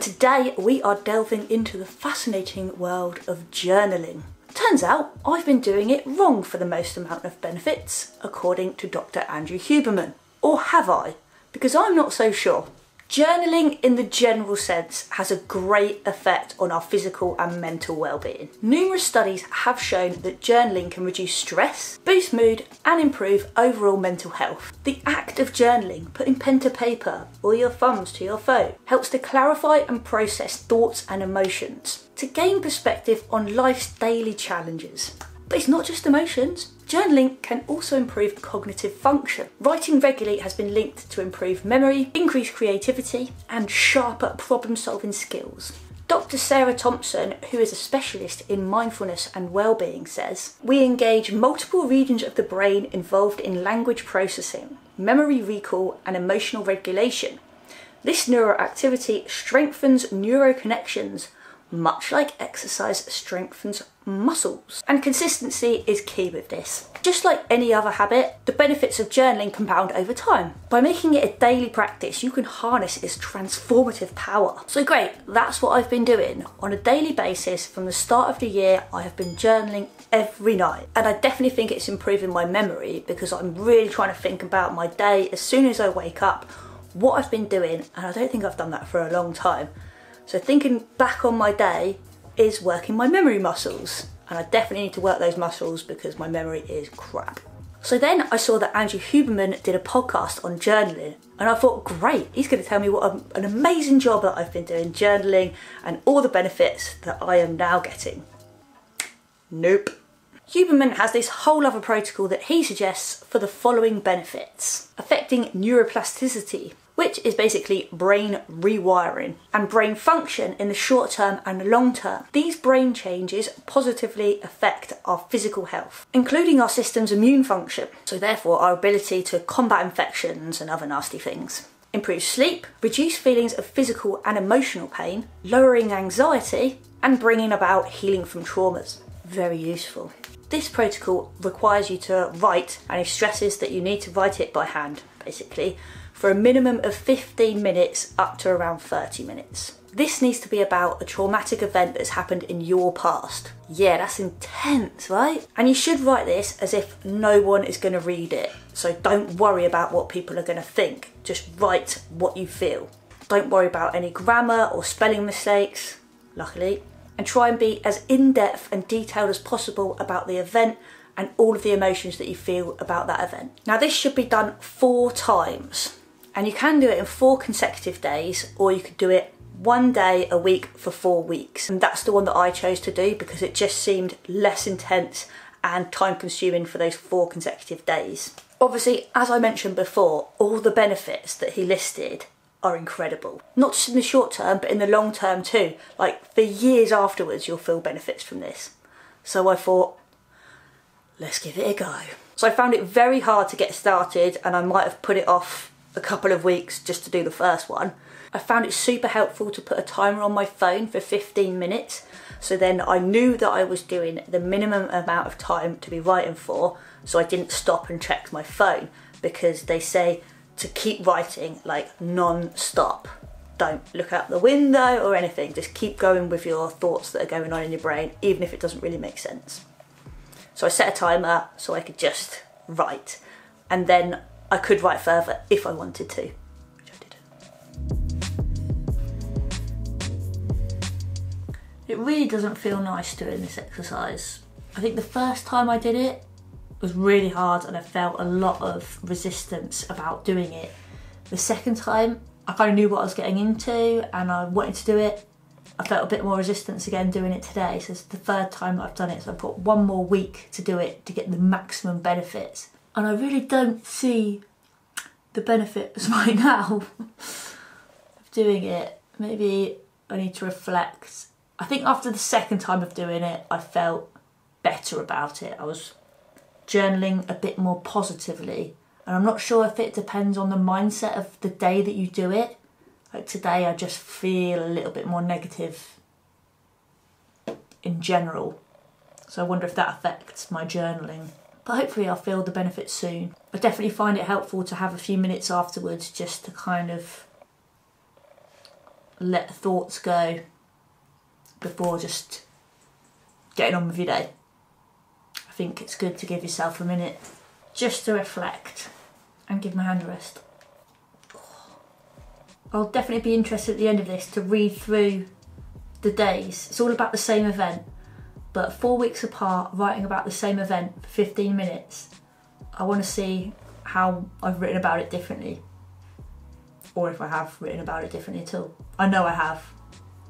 Today we are delving into the fascinating world of journaling. Turns out I've been doing it wrong for the most amount of benefits, according to Dr. Andrew Hubberman. Or have I? Because I'm not so sure. Journaling in the general sense has a great effect on our physical and mental well-being. Numerous studies have shown that journaling can reduce stress, boost mood and improve overall mental health. The act of journaling, putting pen to paper or your thumbs to your phone, helps to clarify and process thoughts and emotions, to gain perspective on life's daily challenges. But it's not just emotions. Journaling can also improve cognitive function. Writing regularly has been linked to improved memory, increased creativity, and sharper problem-solving skills. Dr. Sarah Thompson, who is a specialist in mindfulness and well-being, says, "We engage multiple regions of the brain involved in language processing, memory recall, and emotional regulation. This neuroactivity strengthens neuroconnections, much like exercise strengthens muscles. And consistency is key with this. Just like any other habit, the benefits of journaling compound over time. By making it a daily practice, you can harness its transformative power." So great, that's what I've been doing. On a daily basis from the start of the year, I have been journaling every night. And I definitely think it's improving my memory because I'm really trying to think about my day as soon as I wake up, what I've been doing, and I don't think I've done that for a long time. So thinking back on my day is working my memory muscles. And I definitely need to work those muscles because my memory is crap. So then I saw that Andrew Hubberman did a podcast on journaling. And I thought, great, he's going to tell me what an amazing job that I've been doing journaling and all the benefits that I am now getting. Nope. Hubberman has this whole other protocol that he suggests for the following benefits. Affecting neuroplasticity, which is basically brain rewiring, and brain function in the short term and long term. These brain changes positively affect our physical health, including our system's immune function, so therefore our ability to combat infections and other nasty things. Improve sleep, reduce feelings of physical and emotional pain, lowering anxiety, and bringing about healing from traumas. Very useful. This protocol requires you to write, and it stresses that you need to write it by hand, basically, for a minimum of 15 minutes up to around 30 minutes. This needs to be about a traumatic event that's happened in your past. Yeah, that's intense, right? And you should write this as if no one is going to read it. So don't worry about what people are going to think. Just write what you feel. Don't worry about any grammar or spelling mistakes, luckily. And try and be as in-depth and detailed as possible about the event and all of the emotions that you feel about that event. Now this should be done 4 times. And you can do it in 4 consecutive days, or you could do it 1 day a week for 4 weeks. And that's the one that I chose to do because it just seemed less intense and time consuming for those 4 consecutive days. Obviously, as I mentioned before, all the benefits that he listed are incredible. Not just in the short term, but in the long term too. Like for years afterwards, you'll feel benefits from this. So I thought, let's give it a go. So I found it very hard to get started, and I might have put it off a couple of weeks just to do the first one. I found it super helpful to put a timer on my phone for 15 minutes, so then I knew that I was doing the minimum amount of time to be writing for, so I didn't stop and check my phone, because they say to keep writing like non-stop. Don't look out the window or anything, just keep going with your thoughts that are going on in your brain, even if it doesn't really make sense. So I set a timer so I could just write, and then I could write further if I wanted to, which I didn't. It really doesn't feel nice doing this exercise. I think the first time I did it was really hard and I felt a lot of resistance about doing it. The second time, I kind of knew what I was getting into and I wanted to do it. I felt a bit more resistance again doing it today, so it's the 3rd time that I've done it, so I've got 1 more week to do it to get the maximum benefits. And I really don't see the benefits right now of doing it. Maybe I need to reflect. I think after the 2nd time of doing it, I felt better about it. I was journaling a bit more positively. And I'm not sure if it depends on the mindset of the day that you do it. Like today, I just feel a little bit more negative in general. So I wonder if that affects my journaling. But hopefully I'll feel the benefits soon. I definitely find it helpful to have a few minutes afterwards just to kind of let the thoughts go before just getting on with your day. I think it's good to give yourself a minute just to reflect and give my hand a rest. I'll definitely be interested at the end of this to read through the days. It's all about the same event, but 4 weeks apart, writing about the same event for 15 minutes. I want to see how I've written about it differently, or if I have written about it differently at all. I know I have,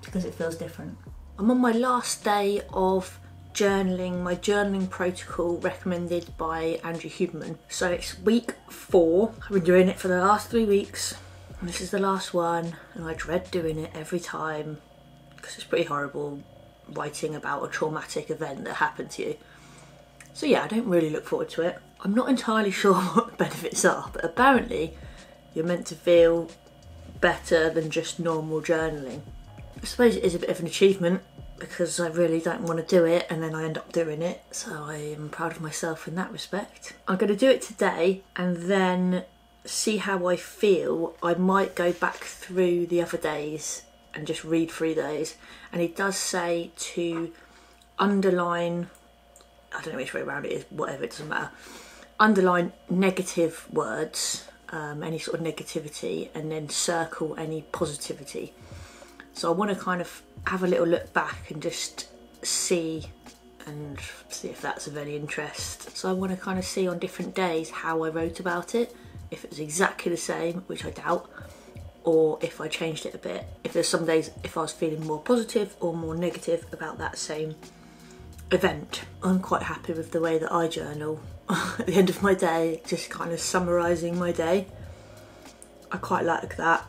because it feels different. I'm on my last day of journaling, my journaling protocol recommended by Andrew Hubberman. So it's week 4. I've been doing it for the last 3 weeks, and this is the last one, and I dread doing it every time because it's pretty horrible writing about a traumatic event that happened to you. So yeah, I don't really look forward to it. I'm not entirely sure what the benefits are, but apparently you're meant to feel better than just normal journaling. I suppose it is a bit of an achievement because I really don't want to do it and then I end up doing it, so I am proud of myself in that respect. I'm going to do it today and then see how I feel. I might go back through the other days and just read through those, and it does say to underline, I don't know which way around it is, whatever, it doesn't matter, underline negative words, any sort of negativity, and then circle any positivity. So I want to kind of have a little look back and just see if that's of any interest. So I want to kind of see on different days how I wrote about it, if it was exactly the same, which I doubt, or if I changed it a bit. If there's some days if I was feeling more positive or more negative about that same event. I'm quite happy with the way that I journal at the end of my day, just kind of summarising my day. I quite like that,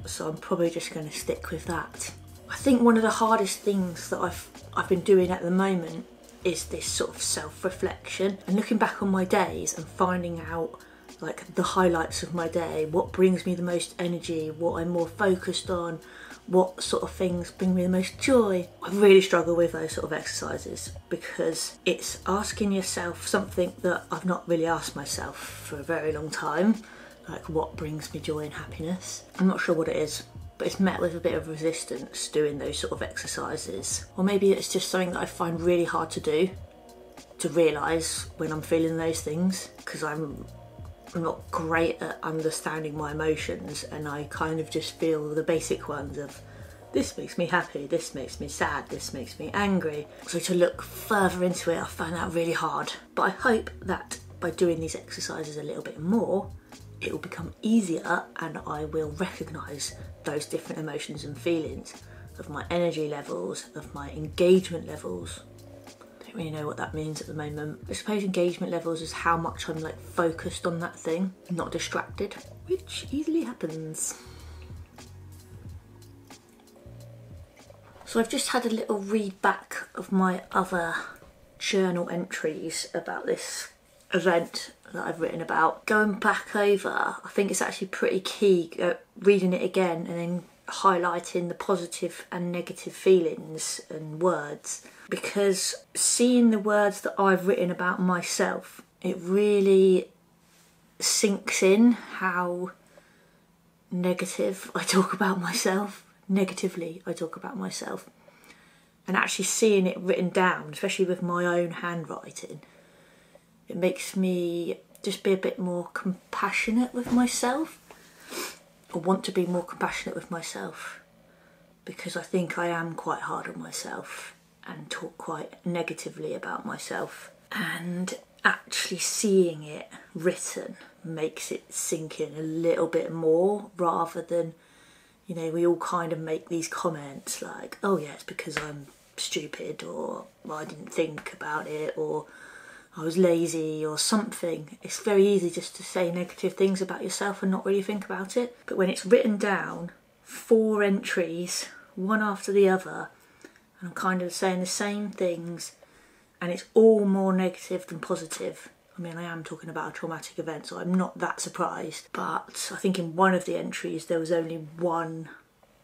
so I'm probably just going to stick with that. I think one of the hardest things that I've been doing at the moment is this sort of self-reflection and looking back on my days and finding out like the highlights of my day, what brings me the most energy, what I'm more focused on, what sort of things bring me the most joy. I really struggle with those sort of exercises because it's asking yourself something that I've not really asked myself for a very long time, like what brings me joy and happiness. I'm not sure what it is, but it's met with a bit of resistance doing those sort of exercises. Or maybe it's just something that I find really hard to do, to realise when I'm feeling those things, because I'm not great at understanding my emotions, and I kind of just feel the basic ones of this makes me happy, this makes me sad, this makes me angry. So to look further into it, I find that really hard. But I hope that by doing these exercises a little bit more, it will become easier and I will recognise those different emotions and feelings of my energy levels, of my engagement levels. Don't really know what that means at the moment. I suppose engagement levels is how much I'm like focused on that thing, not distracted, which easily happens. So I've just had a little read back of my other journal entries about this event that I've written about. Going back over, I think it's actually pretty key reading it again and then highlighting the positive and negative feelings and words, because seeing the words that I've written about myself, it really sinks in how negative I talk about myself, negatively I talk about myself, and actually seeing it written down, especially with my own handwriting, it makes me just be a bit more compassionate with myself. I want to be more compassionate with myself because I think I am quite hard on myself and talk quite negatively about myself, and actually seeing it written makes it sink in a little bit more, rather than, you know, we all kind of make these comments like, oh yeah, it's because I'm stupid, or well, I didn't think about it, or I was lazy or something. It's very easy just to say negative things about yourself and not really think about it. But when it's written down, 4 entries, one after the other, and I'm kind of saying the same things, and it's all more negative than positive. I mean, I am talking about a traumatic event, so I'm not that surprised. But I think in one of the entries, there was only one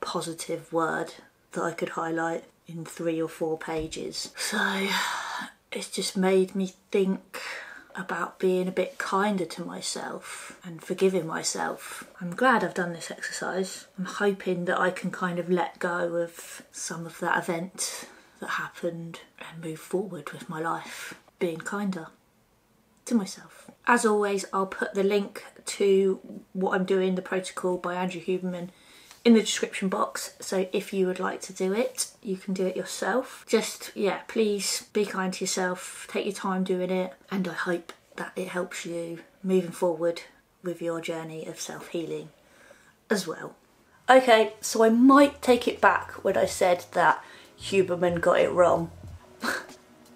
positive word that I could highlight in 3 or 4 pages. So it's just made me think about being a bit kinder to myself and forgiving myself. I'm glad I've done this exercise. I'm hoping that I can kind of let go of some of that event that happened and move forward with my life, being kinder to myself. As always, I'll put the link to what I'm doing, the protocol by Andrew Hubberman, in the description box, so if you would like to do it, you can do it yourself. Just, yeah, please be kind to yourself, take your time doing it, and I hope that it helps you moving forward with your journey of self-healing as well. Okay, so I might take it back when I said that Hubberman got it wrong.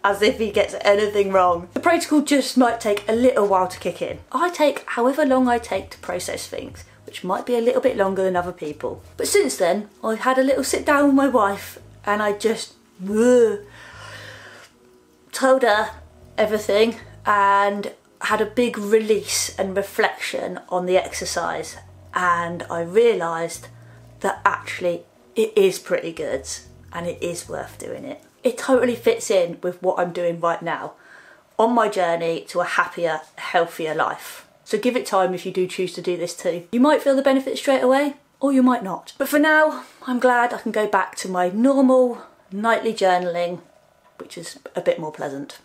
As if he gets anything wrong. The protocol just might take a little while to kick in. I take however long I take to process things, which might be a little bit longer than other people. But since then, I had a little sit down with my wife and I just told her everything and had a big release and reflection on the exercise, and I realised that actually it is pretty good and it is worth doing it. It totally fits in with what I'm doing right now on my journey to a happier, healthier life. So give it time if you do choose to do this too. You might feel the benefits straight away, or you might not. But for now, I'm glad I can go back to my normal nightly journaling, which is a bit more pleasant.